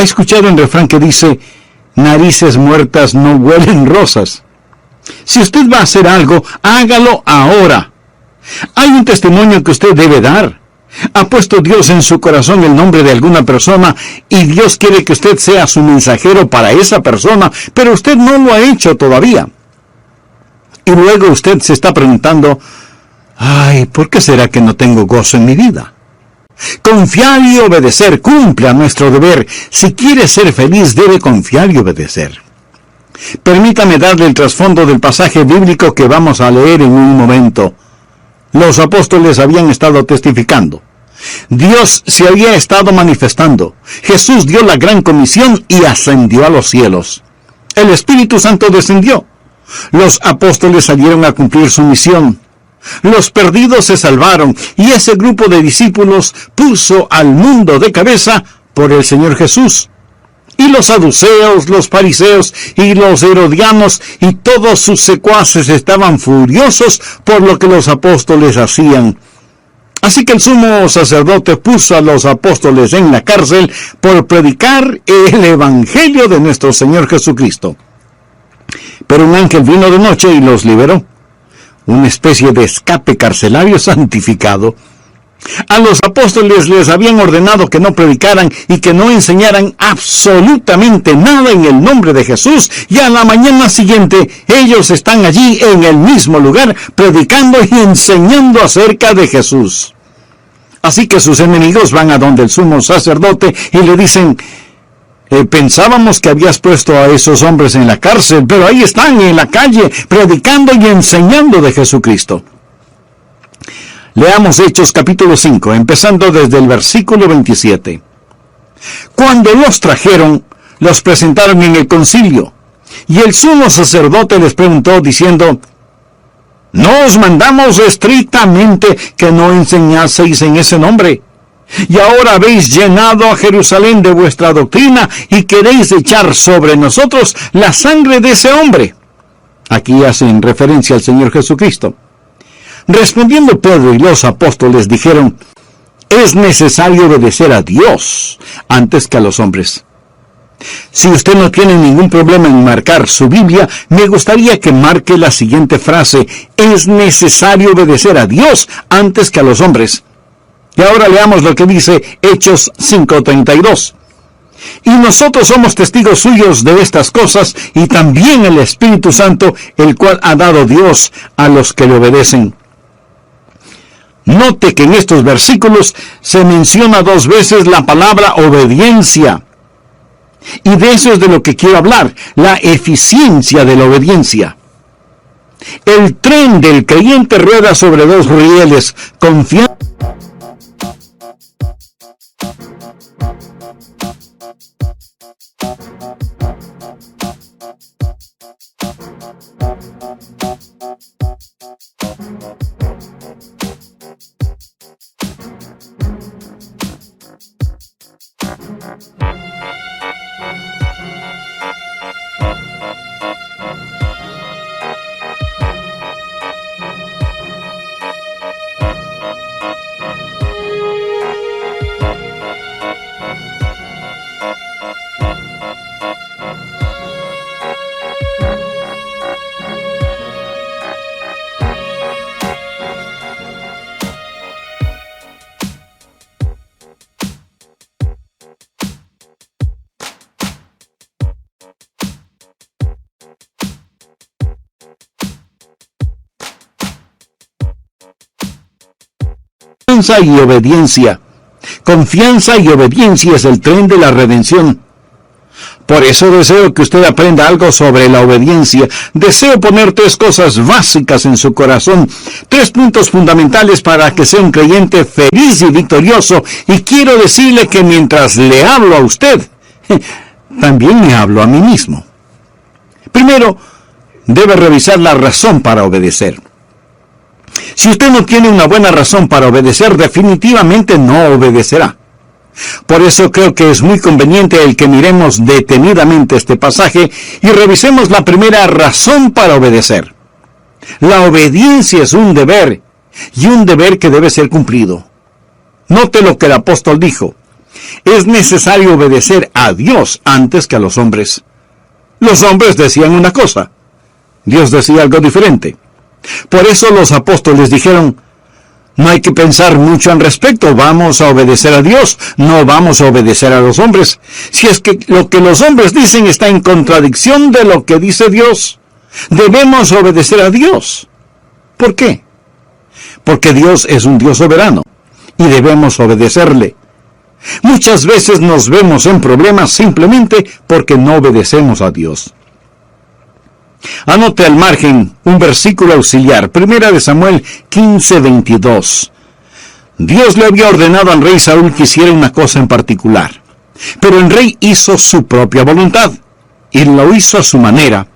¿Ha escuchado el refrán que dice, narices muertas no huelen rosas? Si usted va a hacer algo, hágalo ahora. Hay un testimonio que usted debe dar. ¿Ha puesto Dios en su corazón el nombre de alguna persona y Dios quiere que usted sea su mensajero para esa persona, pero usted no lo ha hecho todavía? Y luego usted se está preguntando, ay, ¿por qué será que no tengo gozo en mi vida? Confiar y obedecer, cumpla nuestro deber. Si quiere ser feliz, debe confiar y obedecer. Permítame darle el trasfondo del pasaje bíblico que vamos a leer en un momento. Los apóstoles habían estado testificando. Dios se había estado manifestando. Jesús dio la gran comisión y ascendió a los cielos. El Espíritu Santo descendió. Los apóstoles salieron a cumplir su misión. Los perdidos se salvaron y ese grupo de discípulos puso al mundo de cabeza por el Señor Jesús. Y los saduceos, los fariseos y los herodianos y todos sus secuaces estaban furiosos por lo que los apóstoles hacían. Así que el sumo sacerdote puso a los apóstoles en la cárcel por predicar el evangelio de nuestro Señor Jesucristo. Pero un ángel vino de noche y los liberó. Una especie de escape carcelario santificado. A los apóstoles les habían ordenado que no predicaran y que no enseñaran absolutamente nada en el nombre de Jesús, y a la mañana siguiente ellos están allí en el mismo lugar predicando y enseñando acerca de Jesús. Así que sus enemigos van a donde el sumo sacerdote y le dicen, pensábamos que habías puesto a esos hombres en la cárcel, pero ahí están en la calle predicando y enseñando de Jesucristo. Leamos Hechos capítulo 5, empezando desde el versículo 27. Cuando los trajeron, los presentaron en el concilio, y el sumo sacerdote les preguntó diciendo, ¿no os mandamos estrictamente que no enseñaseis en ese nombre? Y ahora habéis llenado a Jerusalén de vuestra doctrina y queréis echar sobre nosotros la sangre de ese hombre. Aquí hacen referencia al Señor Jesucristo. Respondiendo Pedro y los apóstoles dijeron, es necesario obedecer a Dios antes que a los hombres. Si usted no tiene ningún problema en marcar su Biblia, me gustaría que marque la siguiente frase, es necesario obedecer a Dios antes que a los hombres. Y ahora leamos lo que dice Hechos 5:32. Y nosotros somos testigos suyos de estas cosas, y también el Espíritu Santo, el cual ha dado Dios a los que le obedecen. Note que en estos versículos se menciona 2 veces la palabra obediencia. Y de eso es de lo que quiero hablar, la eficiencia de la obediencia. El tren del creyente rueda sobre 2 rieles, confiando. Y obediencia. Confianza y obediencia es el tren de la redención. Por eso deseo que usted aprenda algo sobre la obediencia. Deseo poner 3 cosas básicas en su corazón, 3 puntos fundamentales para que sea un creyente feliz y victorioso. Y quiero decirle que mientras le hablo a usted, también me hablo a mí mismo. Primero, debe revisar la razón para obedecer. Si usted no tiene una buena razón para obedecer, definitivamente no obedecerá. Por eso creo que es muy conveniente el que miremos detenidamente este pasaje y revisemos la primera razón para obedecer. La obediencia es un deber, y un deber que debe ser cumplido. Note lo que el apóstol dijo. Es necesario obedecer a Dios antes que a los hombres. Los hombres decían una cosa, Dios decía algo diferente. Por eso los apóstoles dijeron, no hay que pensar mucho al respecto, vamos a obedecer a Dios, no vamos a obedecer a los hombres. Si es que lo que los hombres dicen está en contradicción de lo que dice Dios, debemos obedecer a Dios. ¿Por qué? Porque Dios es un Dios soberano y debemos obedecerle. Muchas veces nos vemos en problemas simplemente porque no obedecemos a Dios. Anote al margen un versículo auxiliar, 1 Samuel 15:22. Dios le había ordenado al rey Saúl que hiciera una cosa en particular, pero el rey hizo su propia voluntad, y lo hizo a su manera,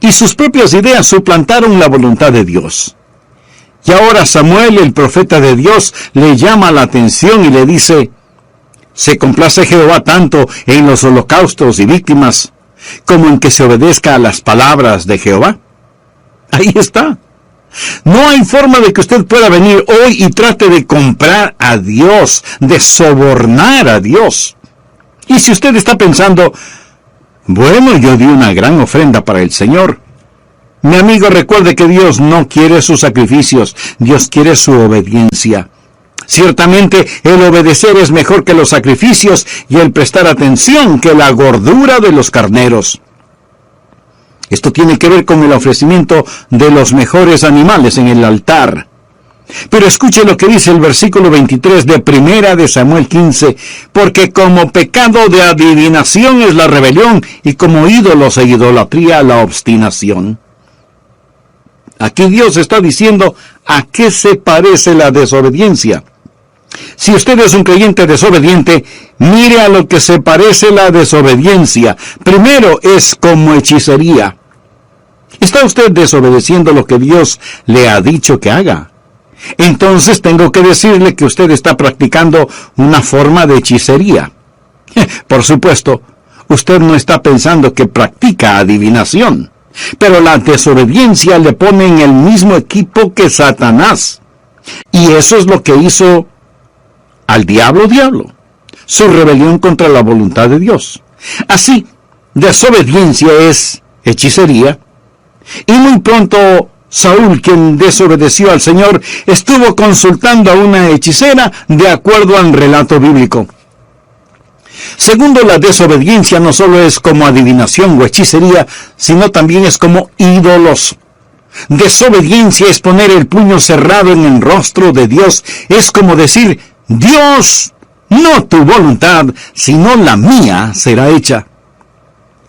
y sus propias ideas suplantaron la voluntad de Dios. Y ahora Samuel, el profeta de Dios, le llama la atención y le dice, ¿se complace Jehová tanto en los holocaustos y víctimas como en que se obedezca a las palabras de Jehová? Ahí está. No hay forma de que usted pueda venir hoy y trate de comprar a Dios, de sobornar a Dios. Y si usted está pensando, bueno, yo di una gran ofrenda para el Señor. Mi amigo, recuerde que Dios no quiere sus sacrificios, Dios quiere su obediencia. Ciertamente, el obedecer es mejor que los sacrificios y el prestar atención que la gordura de los carneros. Esto tiene que ver con el ofrecimiento de los mejores animales en el altar. Pero escuche lo que dice el versículo 23 de 1 Samuel 15, porque como pecado de adivinación es la rebelión, y como ídolos e idolatría la obstinación. Aquí Dios está diciendo a qué se parece la desobediencia. Si usted es un creyente desobediente, mire a lo que se parece la desobediencia. Primero, es como hechicería. ¿Está usted desobedeciendo lo que Dios le ha dicho que haga? Entonces tengo que decirle que usted está practicando una forma de hechicería. Por supuesto, usted no está pensando que practica adivinación, pero la desobediencia le pone en el mismo equipo que Satanás. Y eso es lo que hizo al diablo, su rebelión contra la voluntad de Dios. Así, desobediencia es hechicería, y muy pronto Saúl, quien desobedeció al Señor, estuvo consultando a una hechicera de acuerdo al relato bíblico. Segundo, la desobediencia no solo es como adivinación o hechicería, sino también es como ídolos. Desobediencia es poner el puño cerrado en el rostro de Dios. Es como decir, Dios, no tu voluntad, sino la mía será hecha.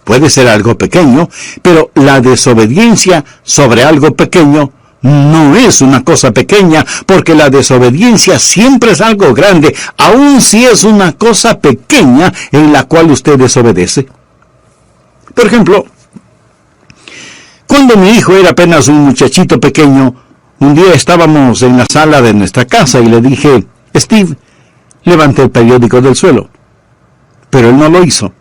Puede ser algo pequeño, pero la desobediencia sobre algo pequeño no es una cosa pequeña, porque la desobediencia siempre es algo grande, aun si es una cosa pequeña en la cual usted desobedece. Por ejemplo, cuando mi hijo era apenas un muchachito pequeño, un día estábamos en la sala de nuestra casa y le dije, Steve, levante el periódico del suelo. Pero él no lo hizo.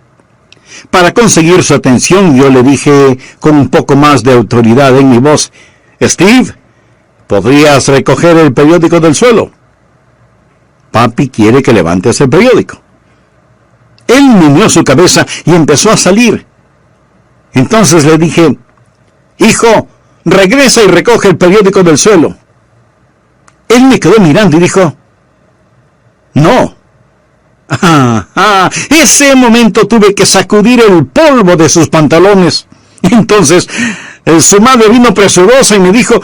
Para conseguir su atención, yo le dije con un poco más de autoridad en mi voz, Steve, ¿podrías recoger el periódico del suelo? Papi quiere que levantes el periódico. Él meneó su cabeza y empezó a salir. Entonces le dije, hijo, regresa y recoge el periódico del suelo. Él me quedó mirando y dijo, no. Ese momento tuve que sacudir el polvo de sus pantalones. Entonces, su madre vino presurosa y me dijo,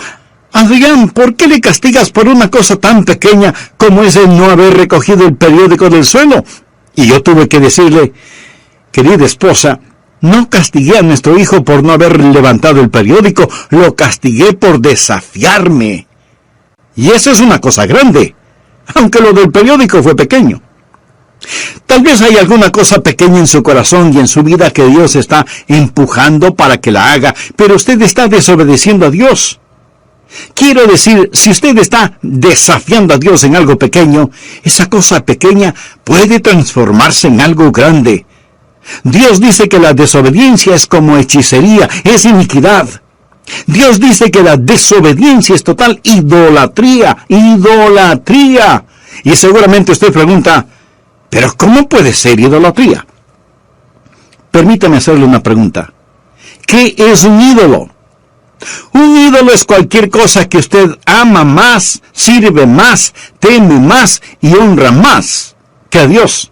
Adrián, ¿por qué le castigas por una cosa tan pequeña como es el no haber recogido el periódico del suelo? Y yo tuve que decirle, querida esposa, no castigué a nuestro hijo por no haber levantado el periódico, lo castigué por desafiarme. Y eso es una cosa grande, aunque lo del periódico fue pequeño. Tal vez hay alguna cosa pequeña en su corazón y en su vida que Dios está empujando para que la haga, pero usted está desobedeciendo a Dios. Quiero decir, si usted está desafiando a Dios en algo pequeño, esa cosa pequeña puede transformarse en algo grande. Dios dice que la desobediencia es como hechicería, es iniquidad. Dios dice que la desobediencia es total idolatría. Y seguramente usted pregunta, Pero ¿cómo puede ser idolatría? Permítame hacerle una pregunta. ¿Qué es un ídolo? Un ídolo es cualquier cosa que usted ama más, sirve más, teme más y honra más que a Dios.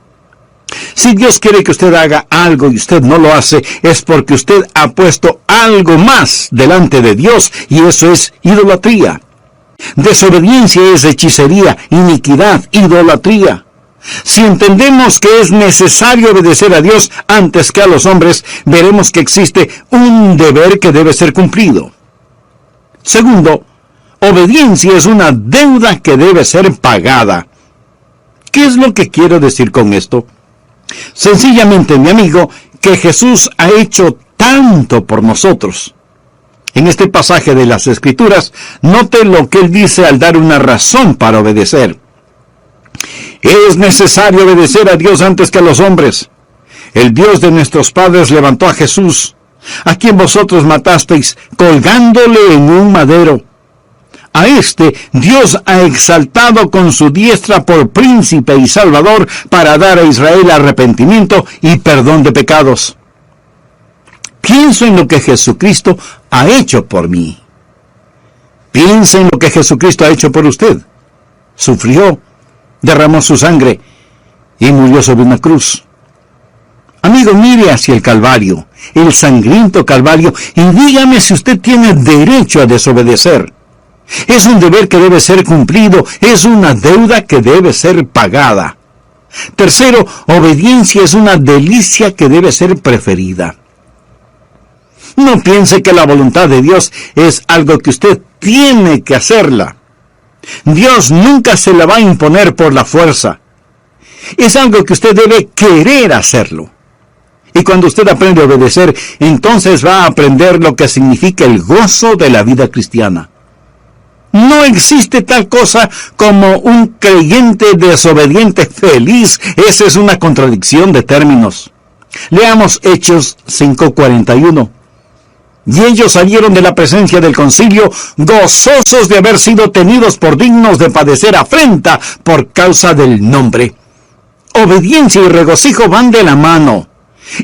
Si Dios quiere que usted haga algo y usted no lo hace, es porque usted ha puesto algo más delante de Dios, y eso es idolatría. Desobediencia es hechicería, iniquidad, idolatría. Si entendemos que es necesario obedecer a Dios antes que a los hombres, veremos que existe un deber que debe ser cumplido. Segundo, obediencia es una deuda que debe ser pagada. ¿Qué es lo que quiero decir con esto? Sencillamente, mi amigo, que Jesús ha hecho tanto por nosotros. En este pasaje de las Escrituras, note lo que él dice al dar una razón para obedecer. Es necesario obedecer a Dios antes que a los hombres. El Dios de nuestros padres levantó a Jesús, a quien vosotros matasteis, colgándole en un madero. A este Dios ha exaltado con su diestra por príncipe y salvador para dar a Israel arrepentimiento y perdón de pecados. Pienso en lo que Jesucristo ha hecho por mí. Piensa en lo que Jesucristo ha hecho por usted. Sufrió, derramó su sangre y murió sobre una cruz. Amigo, mire hacia el Calvario, el sangriento Calvario, y dígame si usted tiene derecho a desobedecer. Es un deber que debe ser cumplido, es una deuda que debe ser pagada. Tercero, obediencia es una delicia que debe ser preferida. No piense que la voluntad de Dios es algo que usted tiene que hacerla. Dios nunca se la va a imponer por la fuerza. Es algo que usted debe querer hacerlo. Y cuando usted aprende a obedecer, entonces va a aprender lo que significa el gozo de la vida cristiana. No existe tal cosa como un creyente desobediente feliz. Esa es una contradicción de términos. Leamos Hechos 5:41. Y ellos salieron de la presencia del concilio, gozosos de haber sido tenidos por dignos de padecer afrenta por causa del nombre. Obediencia y regocijo van de la mano.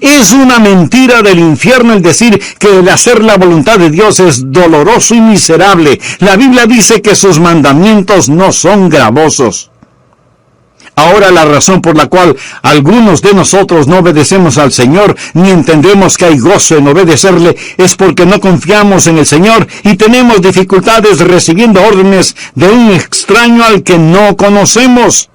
Es una mentira del infierno el decir que el hacer la voluntad de Dios es doloroso y miserable. La Biblia dice que sus mandamientos no son gravosos. Ahora, la razón por la cual algunos de nosotros no obedecemos al Señor, ni entendemos que hay gozo en obedecerle, es porque no confiamos en el Señor y tenemos dificultades recibiendo órdenes de un extraño al que no conocemos.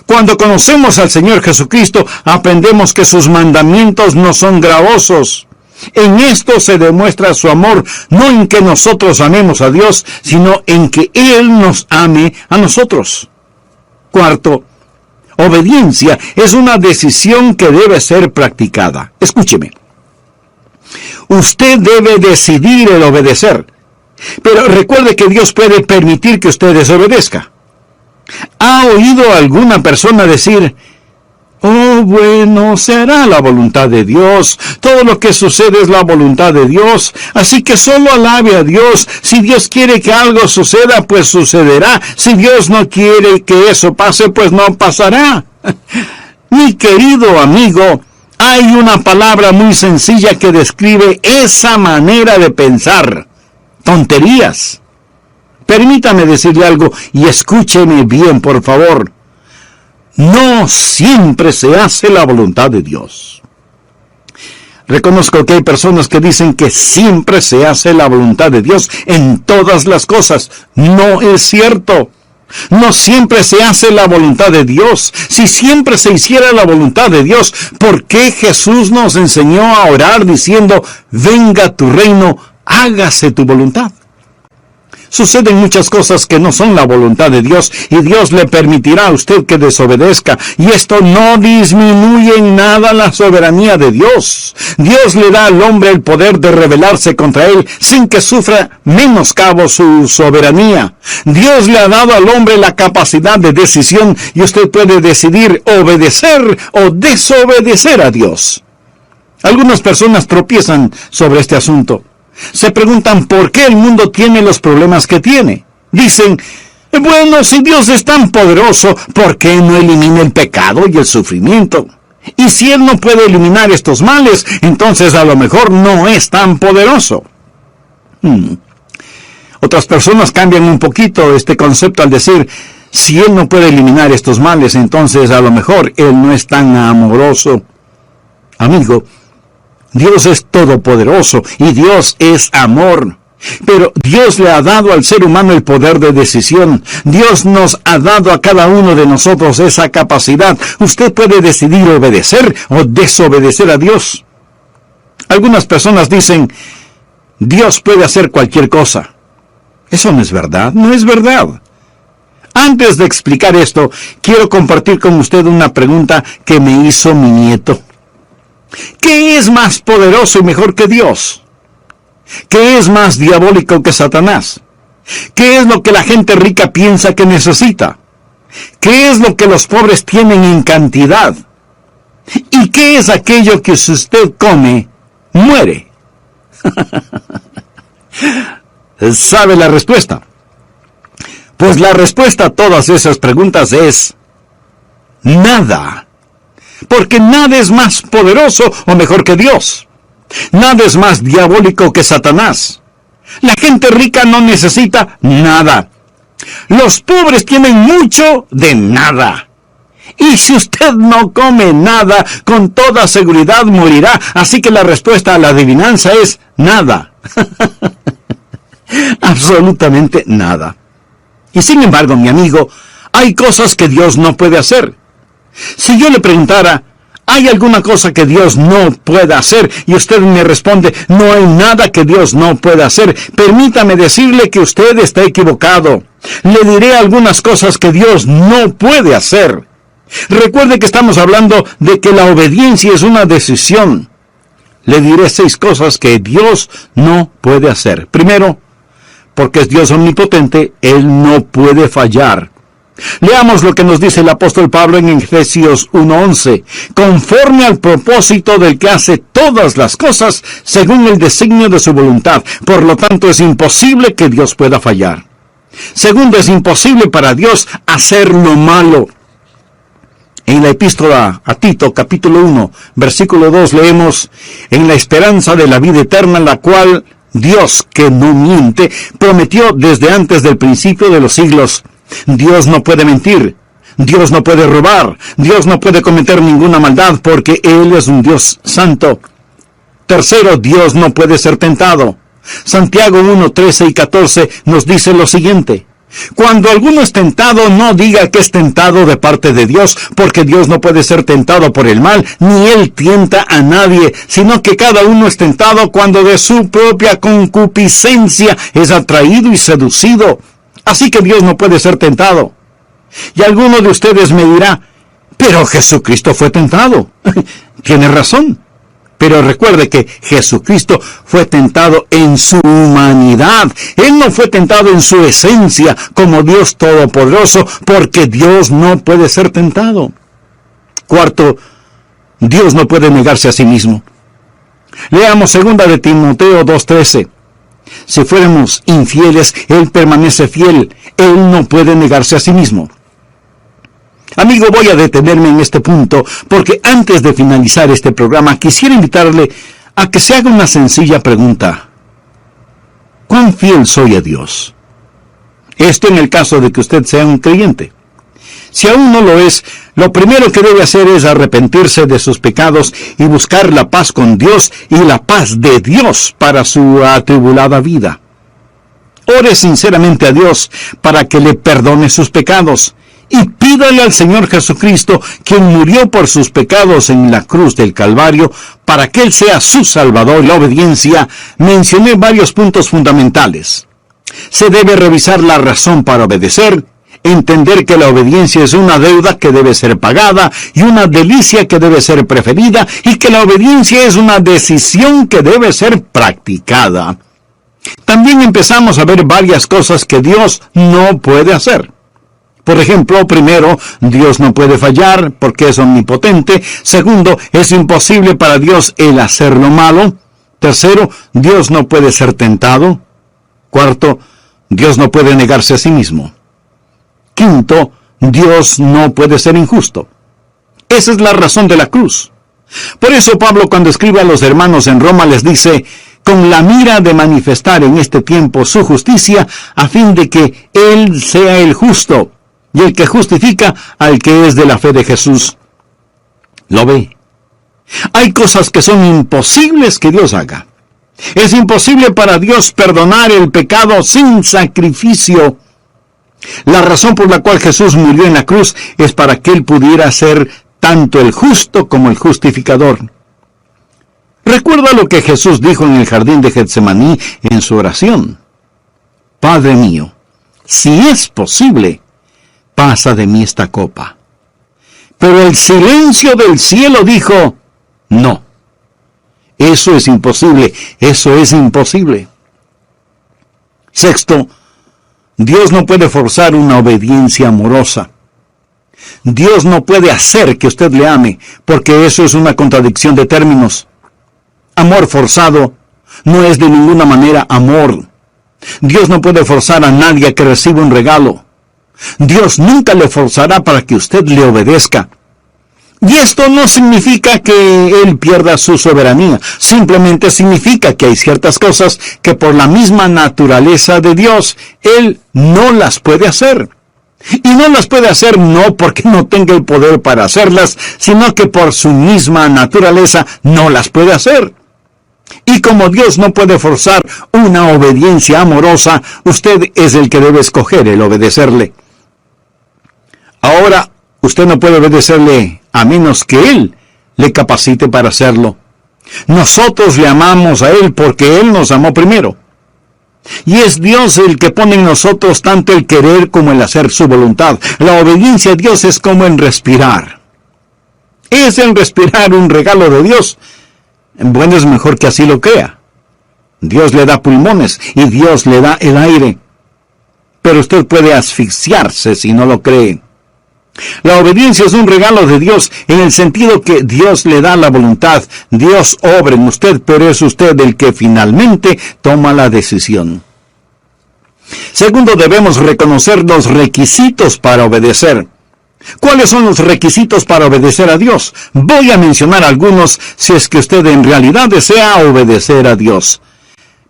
Cuando conocemos al Señor Jesucristo, aprendemos que sus mandamientos no son gravosos. En esto se demuestra su amor, no en que nosotros amemos a Dios, sino en que Él nos ame a nosotros. Cuarto, obediencia es una decisión que debe ser practicada. Escúcheme. Usted debe decidir el obedecer, pero recuerde que Dios puede permitir que usted desobedezca. ¿Ha oído alguna persona decir: oh, bueno, se hará la voluntad de Dios, todo lo que sucede es la voluntad de Dios, así que solo alabe a Dios, si Dios quiere que algo suceda, pues sucederá, si Dios no quiere que eso pase, pues no pasará? Mi querido amigo, hay una palabra muy sencilla que describe esa manera de pensar: tonterías. Permítame decirle algo y escúcheme bien, por favor. No siempre se hace la voluntad de Dios. Reconozco que hay personas que dicen que siempre se hace la voluntad de Dios en todas las cosas. No es cierto. No siempre se hace la voluntad de Dios. Si siempre se hiciera la voluntad de Dios, ¿por qué Jesús nos enseñó a orar diciendo: venga tu reino, hágase tu voluntad? Suceden muchas cosas que no son la voluntad de Dios y Dios le permitirá a usted que desobedezca, y esto no disminuye en nada la soberanía de Dios. Dios le da al hombre el poder de rebelarse contra él sin que sufra menoscabo su soberanía. Dios le ha dado al hombre la capacidad de decisión y usted puede decidir obedecer o desobedecer a Dios. Algunas personas tropiezan sobre este asunto. Se preguntan por qué el mundo tiene los problemas que tiene. Dicen: Bueno, si Dios es tan poderoso, ¿por qué no elimina el pecado y el sufrimiento? Y si Él no puede eliminar estos males, entonces a lo mejor no es tan poderoso. Otras personas cambian un poquito este concepto al decir, si Él no puede eliminar estos males, entonces a lo mejor Él no es tan amoroso. Amigo, Dios es todopoderoso y Dios es amor. Pero Dios le ha dado al ser humano el poder de decisión. Dios nos ha dado a cada uno de nosotros esa capacidad. Usted puede decidir obedecer o desobedecer a Dios. Algunas personas dicen, Dios puede hacer cualquier cosa. Eso no es verdad, no es verdad. Antes de explicar esto, quiero compartir con usted una pregunta que me hizo mi nieto. ¿Qué es más poderoso y mejor que Dios? ¿Qué es más diabólico que Satanás? ¿Qué es lo que la gente rica piensa que necesita? ¿Qué es lo que los pobres tienen en cantidad? ¿Y qué es aquello que si usted come, muere? ¿Sabe la respuesta? Pues la respuesta a todas esas preguntas es nada. Porque nada es más poderoso o mejor que Dios. Nada es más diabólico que Satanás. La gente rica no necesita nada. Los pobres tienen mucho de nada. Y si usted no come nada, con toda seguridad morirá. Así que la respuesta a la adivinanza es nada. Absolutamente nada. Y sin embargo, mi amigo, hay cosas que Dios no puede hacer. Si yo le preguntara, ¿hay alguna cosa que Dios no pueda hacer? Y usted me responde, no hay nada que Dios no pueda hacer. Permítame decirle que usted está equivocado. Le diré algunas cosas que Dios no puede hacer. Recuerde que estamos hablando de que la obediencia es una decisión. Le diré 6 cosas que Dios no puede hacer. Primero, porque es Dios omnipotente, Él no puede fallar. Leamos lo que nos dice el apóstol Pablo en Efesios 1:11. Conforme al propósito del que hace todas las cosas según el designio de su voluntad. Por lo tanto, es imposible que Dios pueda fallar. Segundo, es imposible para Dios hacer lo malo. En la epístola a Tito, capítulo 1, versículo 2, leemos, en la esperanza de la vida eterna, la cual Dios, que no miente, prometió desde antes del principio de los siglos. Dios no puede mentir, Dios no puede robar, Dios no puede cometer ninguna maldad porque Él es un Dios santo. Tercero, Dios no puede ser tentado. Santiago 1, 13 y 14 nos dice lo siguiente. Cuando alguno es tentado, no diga que es tentado de parte de Dios, porque Dios no puede ser tentado por el mal, ni Él tienta a nadie, sino que cada uno es tentado cuando de su propia concupiscencia es atraído y seducido. Así que Dios no puede ser tentado. Y alguno de ustedes me dirá, pero Jesucristo fue tentado. Tiene razón. Pero recuerde que Jesucristo fue tentado en su humanidad. Él no fue tentado en su esencia como Dios Todopoderoso, porque Dios no puede ser tentado. Cuarto, Dios no puede negarse a sí mismo. Leamos 2 de Timoteo 2:13. Si fuéramos infieles, Él permanece fiel. Él no puede negarse a sí mismo. Amigo, voy a detenerme en este punto porque antes de finalizar este programa quisiera invitarle a que se haga una sencilla pregunta. ¿Cuán fiel soy a Dios? Esto en el caso de que usted sea un creyente. Si aún no lo es, lo primero que debe hacer es arrepentirse de sus pecados y buscar la paz con Dios y la paz de Dios para su atribulada vida. Ore sinceramente a Dios para que le perdone sus pecados. Y pídale al Señor Jesucristo, quien murió por sus pecados en la cruz del Calvario, para que Él sea su Salvador. La obediencia, mencioné varios puntos fundamentales. Se debe revisar la razón para obedecer, entender que la obediencia es una deuda que debe ser pagada y una delicia que debe ser preferida, y que la obediencia es una decisión que debe ser practicada. También empezamos a ver varias cosas que Dios no puede hacer. Por ejemplo, primero, Dios no puede fallar porque es omnipotente. Segundo, es imposible para Dios el hacer lo malo. Tercero, Dios no puede ser tentado. Cuarto, Dios no puede negarse a sí mismo. Quinto, Dios no puede ser injusto. Esa es la razón de la cruz. Por eso Pablo, cuando escribe a los hermanos en Roma, les dice, con la mira de manifestar en este tiempo su justicia, a fin de que Él sea el justo, y el que justifica al que es de la fe de Jesús. ¿Lo ve? Hay cosas que son imposibles que Dios haga. Es imposible para Dios perdonar el pecado sin sacrificio. La razón por la cual Jesús murió en la cruz es para que Él pudiera ser tanto el justo como el justificador. Recuerda lo que Jesús dijo en el jardín de Getsemaní en su oración. Padre mío, si es posible, pasa de mí esta copa. Pero el silencio del cielo dijo, no. Eso es imposible, eso es imposible. Sexto, Dios no puede forzar una obediencia amorosa. Dios no puede hacer que usted le ame, porque eso es una contradicción de términos. Amor forzado no es de ninguna manera amor. Dios no puede forzar a nadie a que reciba un regalo. Dios nunca le forzará para que usted le obedezca. Y esto no significa que Él pierda su soberanía. Simplemente significa que hay ciertas cosas que por la misma naturaleza de Dios, Él no las puede hacer. Y no las puede hacer no porque no tenga el poder para hacerlas, sino que por su misma naturaleza no las puede hacer. Y como Dios no puede forzar una obediencia amorosa, usted es el que debe escoger el obedecerle. Ahora, usted no puede obedecerle a menos que Él le capacite para hacerlo. Nosotros le amamos a Él porque Él nos amó primero. Y es Dios el que pone en nosotros tanto el querer como el hacer su voluntad. La obediencia a Dios es como en respirar. ¿Es el respirar un regalo de Dios? Bueno, es mejor que así lo crea. Dios le da pulmones y Dios le da el aire. Pero usted puede asfixiarse si no lo cree. La obediencia es un regalo de Dios en el sentido que Dios le da la voluntad. Dios obra en usted, pero es usted el que finalmente toma la decisión. Segundo, debemos reconocer los requisitos para obedecer. ¿Cuáles son los requisitos para obedecer a Dios? Voy a mencionar algunos si es que usted en realidad desea obedecer a Dios.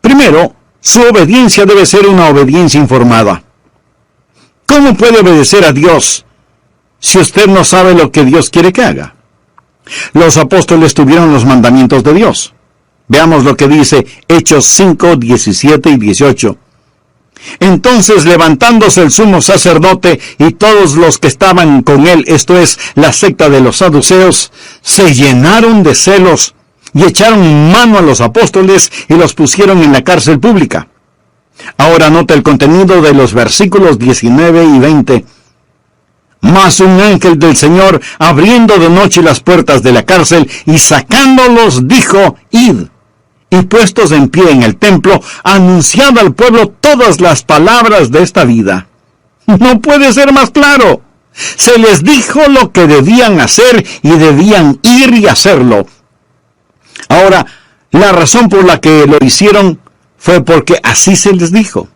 Primero, su obediencia debe ser una obediencia informada. ¿Cómo puede obedecer a Dios si usted no sabe lo que Dios quiere que haga? Los apóstoles tuvieron los mandamientos de Dios. Veamos lo que dice Hechos 5, 17 y 18. Entonces, levantándose el sumo sacerdote y todos los que estaban con él, esto es, la secta de los saduceos, se llenaron de celos y echaron mano a los apóstoles y los pusieron en la cárcel pública. Ahora nota el contenido de los versículos 19 y 20. Mas un ángel del Señor, abriendo de noche las puertas de la cárcel y sacándolos, dijo, id. Y puestos en pie en el templo, anunciad al pueblo todas las palabras de esta vida. No puede ser más claro. Se les dijo lo que debían hacer y debían ir y hacerlo. Ahora, la razón por la que lo hicieron fue porque así se les dijo.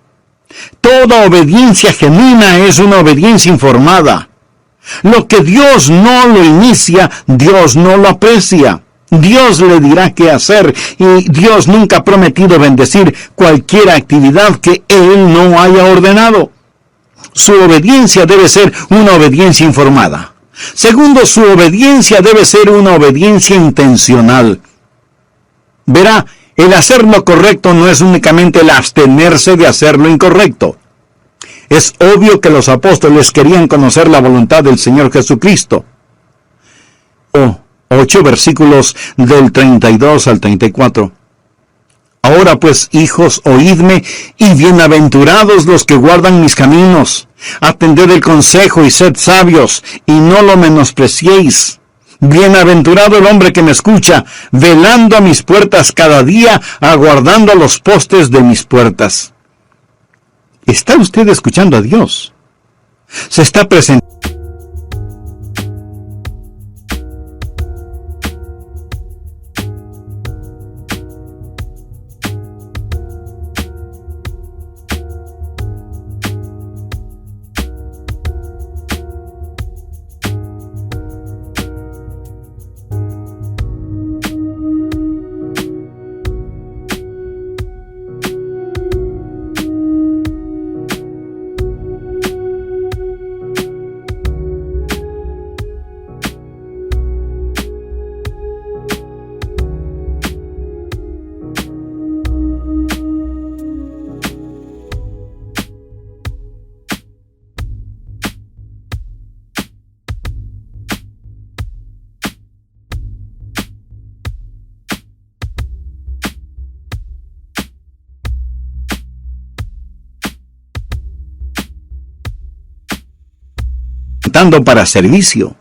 Toda obediencia genuina es una obediencia informada. Lo que Dios no lo inicia, Dios no lo aprecia. Dios le dirá qué hacer y Dios nunca ha prometido bendecir cualquier actividad que Él no haya ordenado. Su obediencia debe ser una obediencia informada. Segundo, su obediencia debe ser una obediencia intencional. Verá, el hacer lo correcto no es únicamente el abstenerse de hacer lo incorrecto. Es obvio que los apóstoles querían conocer la voluntad del Señor Jesucristo. 8 versículos del 32 al 34. Ahora pues, hijos, oídme, y bienaventurados los que guardan mis caminos. Atended el consejo y sed sabios, y no lo menospreciéis. Bienaventurado el hombre que me escucha, velando a mis puertas cada día, aguardando los postes de mis puertas. ¿Está usted escuchando a Dios? Se está presentando. presentando para servicio.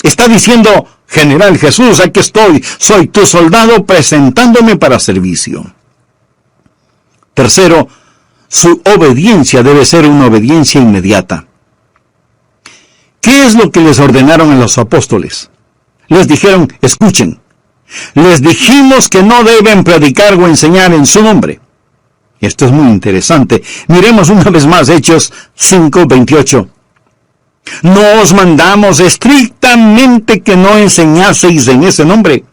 Está diciendo: General Jesús, aquí estoy, soy tu soldado presentándome para servicio. Tercero, su obediencia debe ser una obediencia inmediata. ¿Qué es lo que les ordenaron a los apóstoles? Les dijeron: escuchen, les dijimos que no deben predicar o enseñar en su nombre. Esto es muy interesante. Miremos una vez más Hechos 5:28. No os mandamos estrictamente que no enseñaseis en ese nombre.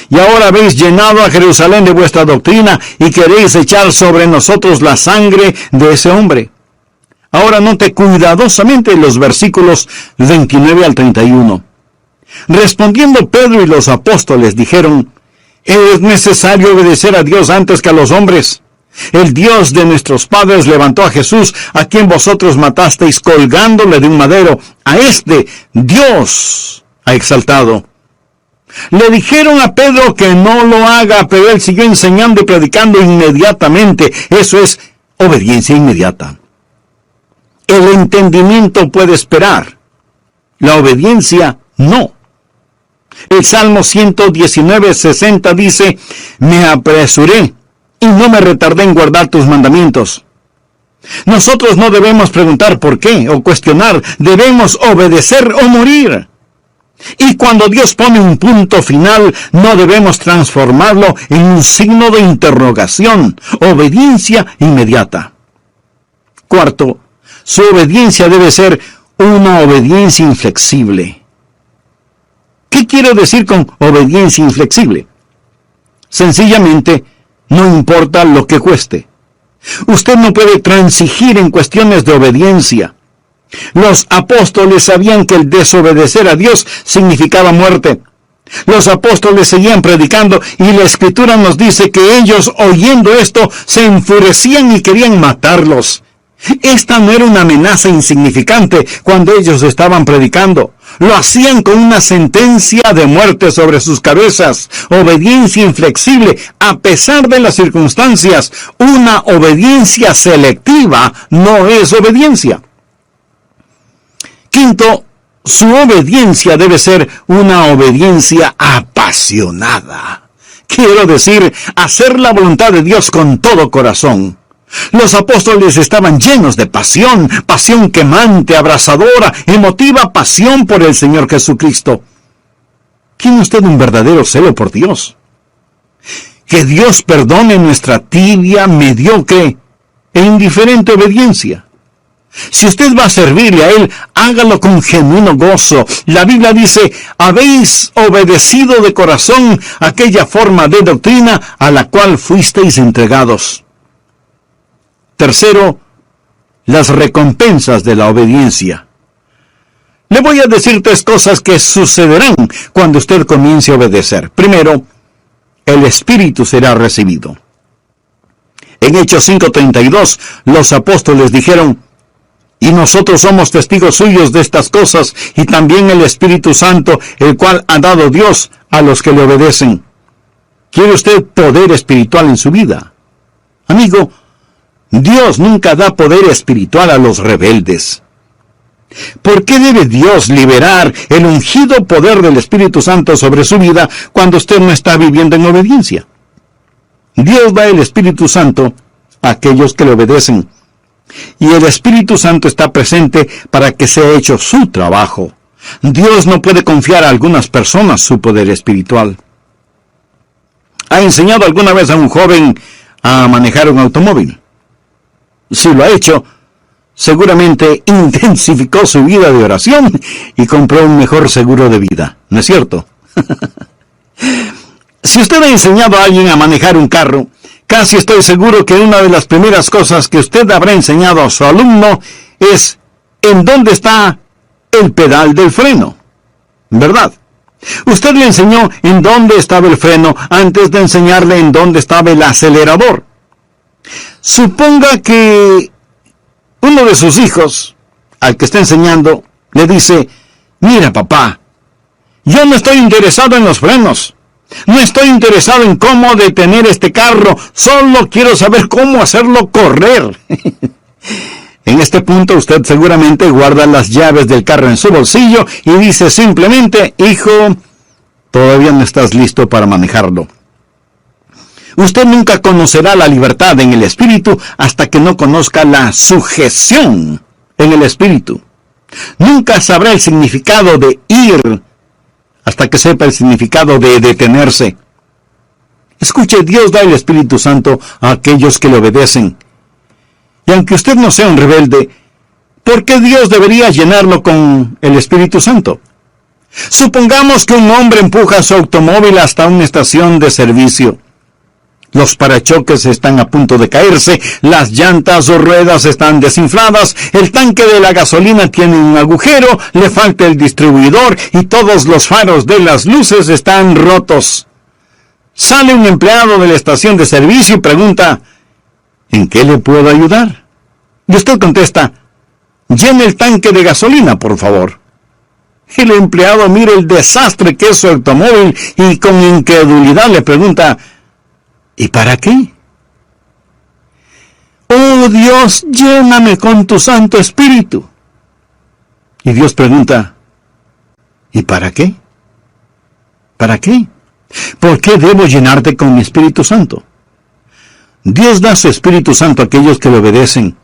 Y ahora habéis llenado a Jerusalén de vuestra doctrina y queréis echar sobre nosotros la sangre de ese hombre. Ahora note cuidadosamente los versículos 29 al 31. Respondiendo Pedro y los apóstoles dijeron: es necesario obedecer a Dios antes que a los hombres. El Dios de nuestros padres levantó a Jesús, a quien vosotros matasteis colgándole de un madero. A este Dios ha exaltado. Le dijeron a Pedro que no lo haga, pero él siguió enseñando y predicando inmediatamente. Eso es obediencia inmediata. El entendimiento puede esperar, la obediencia no. El Salmo 119:60 dice: me apresuré y no me retardé en guardar tus mandamientos. Nosotros no debemos preguntar por qué o cuestionar, debemos obedecer o morir. Y cuando Dios pone un punto final, no debemos transformarlo en un signo de interrogación. Obediencia inmediata. Cuarto, su obediencia debe ser una obediencia inflexible. ¿Qué quiero decir con obediencia inflexible? Sencillamente, no importa lo que cueste. Usted no puede transigir en cuestiones de obediencia. Los apóstoles sabían que el desobedecer a Dios significaba muerte. Los apóstoles seguían predicando y la Escritura nos dice que ellos, oyendo esto, se enfurecían y querían matarlos. Esta no era una amenaza insignificante cuando ellos estaban predicando. Lo hacían con una sentencia de muerte sobre sus cabezas. Obediencia inflexible, a pesar de las circunstancias. Una obediencia selectiva no es obediencia. Quinto, su obediencia debe ser una obediencia apasionada. Quiero decir, hacer la voluntad de Dios con todo corazón. Los apóstoles estaban llenos de pasión, pasión quemante, abrasadora, emotiva pasión por el Señor Jesucristo. ¿Tiene usted un verdadero celo por Dios? Que Dios perdone nuestra tibia, mediocre e indiferente obediencia. Si usted va a servirle a Él, hágalo con genuino gozo. La Biblia dice: habéis obedecido de corazón aquella forma de doctrina a la cual fuisteis entregados. Tercero, las recompensas de la obediencia. Le voy a decir 3 cosas que sucederán cuando usted comience a obedecer. Primero, el Espíritu será recibido. En Hechos 5:32, los apóstoles dijeron: y nosotros somos testigos suyos de estas cosas, y también el Espíritu Santo, el cual ha dado Dios a los que le obedecen. ¿Quiere usted poder espiritual en su vida? Amigo, Dios nunca da poder espiritual a los rebeldes. ¿Por qué debe Dios liberar el ungido poder del Espíritu Santo sobre su vida cuando usted no está viviendo en obediencia? Dios da el Espíritu Santo a aquellos que le obedecen. Y el Espíritu Santo está presente para que sea hecho su trabajo. Dios no puede confiar a algunas personas su poder espiritual. ¿Ha enseñado alguna vez a un joven a manejar un automóvil? Si lo ha hecho, seguramente intensificó su vida de oración y compró un mejor seguro de vida, ¿no es cierto? Si usted ha enseñado a alguien a manejar un carro, casi estoy seguro que una de las primeras cosas que usted habrá enseñado a su alumno es en dónde está el pedal del freno, ¿verdad? Usted le enseñó en dónde estaba el freno antes de enseñarle en dónde estaba el acelerador. Suponga que uno de sus hijos, al que está enseñando, le dice: mira, papá, yo no estoy interesado en los frenos. No estoy interesado en cómo detener este carro, solo quiero saber cómo hacerlo correr. En este punto usted seguramente guarda las llaves del carro en su bolsillo y dice simplemente, hijo, todavía no estás listo para manejarlo. Usted nunca conocerá la libertad en el Espíritu hasta que no conozca la sujeción en el Espíritu. Nunca sabrá el significado de ir hasta que sepa el significado de detenerse. Escuche, Dios da el Espíritu Santo a aquellos que le obedecen. Y aunque usted no sea un rebelde, ¿por qué Dios debería llenarlo con el Espíritu Santo? Supongamos que un hombre empuja su automóvil hasta una estación de servicio. Los parachoques están a punto de caerse, las llantas o ruedas están desinfladas, el tanque de la gasolina tiene un agujero, le falta el distribuidor y todos los faros de las luces están rotos. Sale un empleado de la estación de servicio y pregunta, ¿en qué le puedo ayudar? Y usted contesta, llene el tanque de gasolina, por favor. El empleado mira el desastre que es su automóvil y con incredulidad le pregunta, ¿y para qué? Oh Dios, lléname con tu Santo Espíritu. Y Dios pregunta, ¿y para qué? ¿Para qué? ¿Por qué debo llenarte con mi Espíritu Santo? Dios da su Espíritu Santo a aquellos que le obedecen.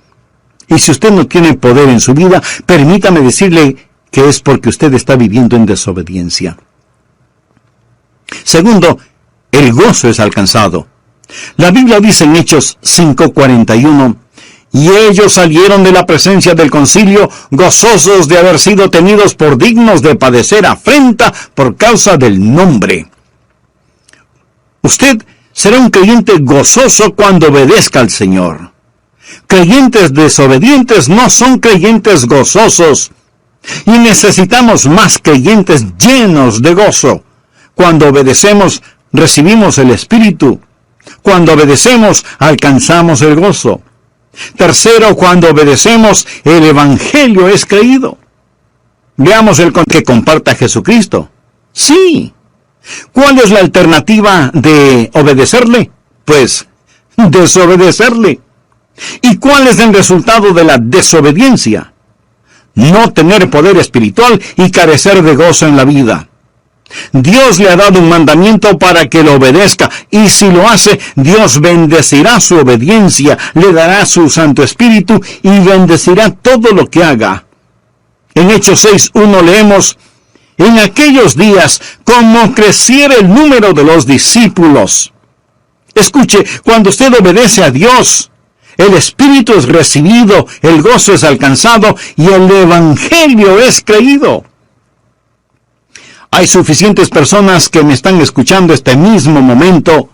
Y si usted no tiene poder en su vida, permítame decirle que es porque usted está viviendo en desobediencia. Segundo, el gozo es alcanzado. La Biblia dice en Hechos 5:41, y ellos salieron de la presencia del concilio gozosos de haber sido tenidos por dignos de padecer afrenta por causa del nombre. Usted será un creyente gozoso cuando obedezca al Señor. Creyentes desobedientes no son creyentes gozosos. Y necesitamos más creyentes llenos de gozo. Cuando obedecemos, recibimos el Espíritu. Cuando obedecemos, alcanzamos el gozo. Tercero, cuando obedecemos, el Evangelio es creído. Veamos el que comparta a Jesucristo. Sí. ¿Cuál es la alternativa de obedecerle? Pues, desobedecerle. ¿Y cuál es el resultado de la desobediencia? No tener poder espiritual y carecer de gozo en la vida. Dios le ha dado un mandamiento para que lo obedezca, y si lo hace, Dios bendecirá su obediencia, le dará su Santo Espíritu y bendecirá todo lo que haga. En Hechos 6:1 leemos, en aquellos días, como creciera el número de los discípulos. Escuche, cuando usted obedece a Dios, el Espíritu es recibido, el gozo es alcanzado y el Evangelio es creído. Hay suficientes personas que me están escuchando este mismo momento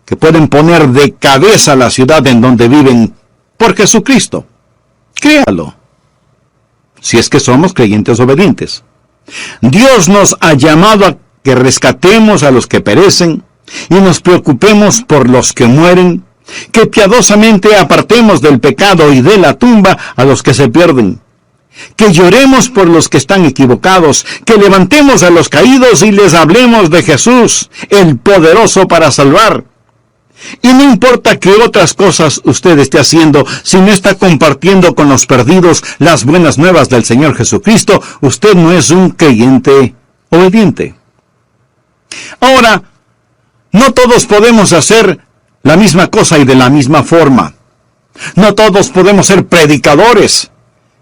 que pueden poner de cabeza la ciudad en donde viven por Jesucristo. Créalo. Si es que somos creyentes obedientes. Dios nos ha llamado a que rescatemos a los que perecen y nos preocupemos por los que mueren, que piadosamente apartemos del pecado y de la tumba a los que se pierden, que lloremos por los que están equivocados, que levantemos a los caídos y les hablemos de Jesús, el poderoso para salvar. Y no importa qué otras cosas usted esté haciendo, si no está compartiendo con los perdidos las buenas nuevas del Señor Jesucristo, usted no es un creyente obediente. Ahora, no todos podemos hacer la misma cosa y de la misma forma. No todos podemos ser predicadores,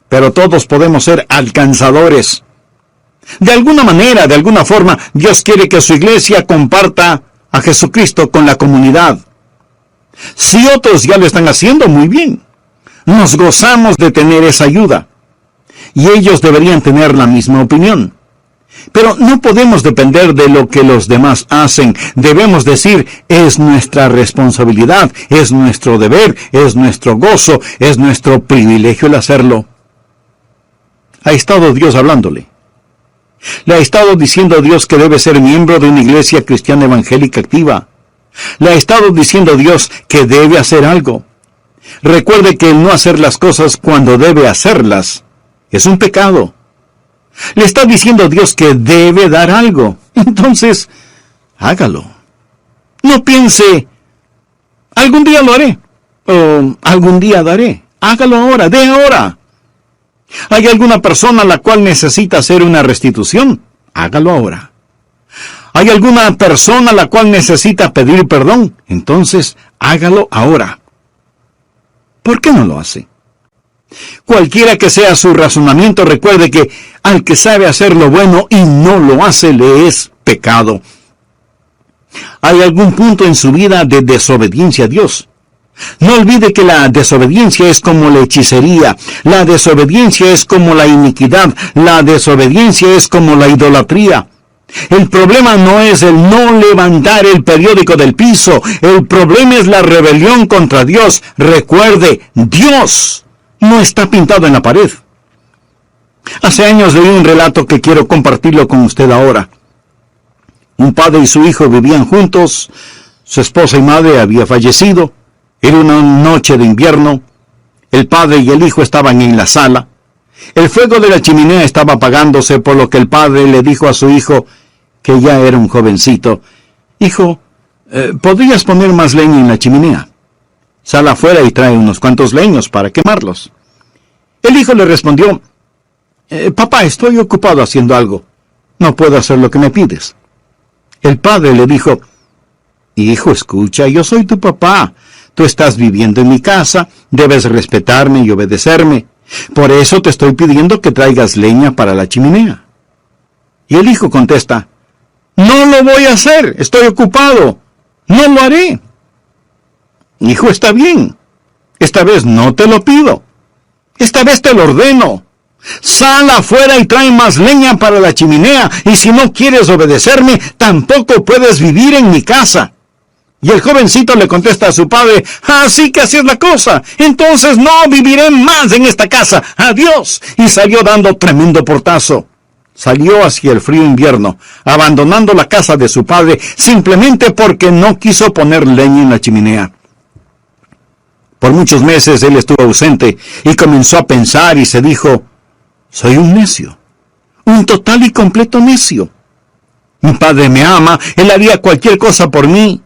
pero todos podemos ser alcanzadores. De alguna manera, de alguna forma, Dios quiere que su iglesia comparta a Jesucristo con la comunidad. Si otros ya lo están haciendo, muy bien. Nos gozamos de tener esa ayuda. Y ellos deberían tener la misma opinión. Pero no podemos depender de lo que los demás hacen. Debemos decir, es nuestra responsabilidad, es nuestro deber, es nuestro gozo, es nuestro privilegio el hacerlo. Ha estado Dios hablándole. Le ha estado diciendo a Dios que debe ser miembro de una iglesia cristiana evangélica activa. Le ha estado diciendo a Dios que debe hacer algo. Recuerde que el no hacer las cosas cuando debe hacerlas es un pecado. Le está diciendo a Dios que debe dar algo. Entonces, hágalo. No piense, algún día lo haré, o algún día daré. Hágalo ahora, dé ahora. ¿Hay alguna persona a la cual necesita hacer una restitución? Hágalo ahora. ¿Hay alguna persona a la cual necesita pedir perdón? Entonces, hágalo ahora. ¿Por qué no lo hace? Cualquiera que sea su razonamiento, recuerde que al que sabe hacer lo bueno y no lo hace, le es pecado. ¿Hay algún punto en su vida de desobediencia a Dios? No olvide que la desobediencia es como la hechicería, la desobediencia es como la iniquidad, la desobediencia es como la idolatría. El problema no es el no levantar el periódico del piso, el problema es la rebelión contra Dios. Recuerde, Dios no está pintado en la pared. Hace años leí un relato que quiero compartirlo con usted ahora. Un padre y su hijo vivían juntos, su esposa y madre habían fallecido, era una noche de invierno, el padre y el hijo estaban en la sala, el fuego de la chimenea estaba apagándose, por lo que el padre le dijo a su hijo, que ya era un jovencito, «Hijo, ¿podrías poner más leña en la chimenea? Sal afuera y trae unos cuantos leños para quemarlos». El hijo le respondió, «Papá, estoy ocupado haciendo algo, no puedo hacer lo que me pides». El padre le dijo, «Hijo, escucha, yo soy tu papá. Tú estás viviendo en mi casa, debes respetarme y obedecerme. Por eso te estoy pidiendo que traigas leña para la chimenea». Y el hijo contesta, «No lo voy a hacer, estoy ocupado, no lo haré». «Hijo, está bien, esta vez no te lo pido, esta vez te lo ordeno. Sal afuera y trae más leña para la chimenea, y si no quieres obedecerme, tampoco puedes vivir en mi casa». Y el jovencito le contesta a su padre, «Así que así es la cosa, entonces no viviré más en esta casa, adiós». Y salió dando tremendo portazo. Salió hacia el frío invierno, abandonando la casa de su padre, simplemente porque no quiso poner leña en la chimenea. Por muchos meses él estuvo ausente, y comenzó a pensar y se dijo, «Soy un necio, un total y completo necio. Mi padre me ama, él haría cualquier cosa por mí.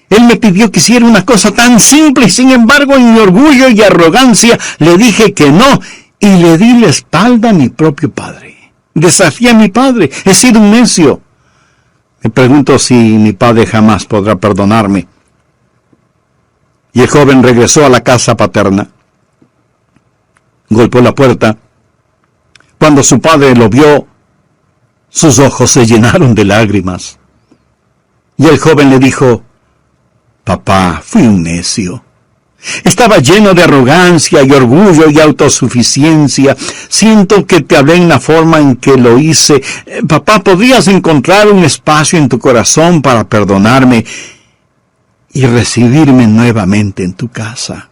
Él me pidió que hiciera una cosa tan simple y sin embargo en mi orgullo y arrogancia le dije que no y le di la espalda a mi propio padre. Desafié a mi padre, he sido un necio. Me pregunto si mi padre jamás podrá perdonarme». Y el joven regresó a la casa paterna. Golpeó la puerta. Cuando su padre lo vio, sus ojos se llenaron de lágrimas. Y el joven le dijo, «Papá, fui un necio. Estaba lleno de arrogancia y orgullo y autosuficiencia. Siento que te hablé en la forma en que lo hice. Papá, ¿podrías encontrar un espacio en tu corazón para perdonarme y recibirme nuevamente en tu casa?»